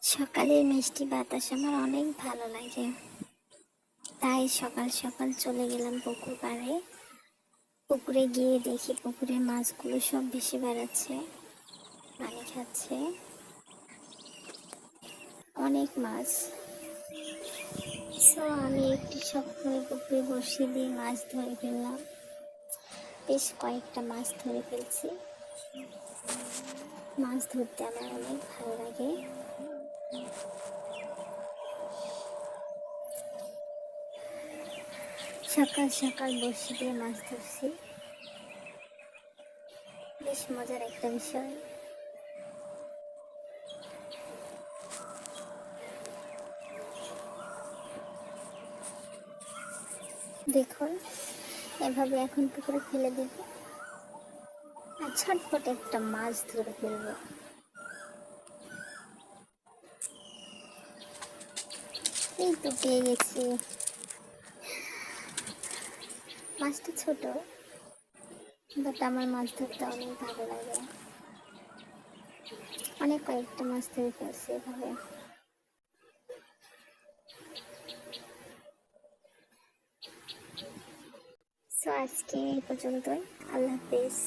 সকালের মিষ্টি বাতাস আমার অনেক ভালো লাগে, তাই সকাল সকাল চলে গেলাম পুকুর পাড়ে। পুকুরে গিয়ে দেখি পুকুরের মাছগুলো সব ভেসে বেড়াচ্ছে, পানি খাচ্ছে। অনেক মাছ। আমি একটি শক্ত পুকুরে বসিয়ে দিয়ে মাছ ধরে ফেললাম। বেশ কয়েকটা মাছ ধরে ফেলছি। মাছ ধরতে আমার অনেক ভালো লাগে। সকাল সকাল বসে দিয়ে মাছ ধরছি, বেশ মজার একটা বিষয়। দেখুন, এভাবে এখন পুকুরে ফেলে দেব আর ছটফট একটা মাছ ধরে ফেলবো। এই তো পেয়ে গেছি। মাছটা ছোট, বাট আমার মাছ ধরতে অনেক ভালো লাগে। অনেক কয়েকটা মাছ ধরে ফেলছি এভাবে। আজকে এই পর্যন্তই। আল্লাহ হাফেজ।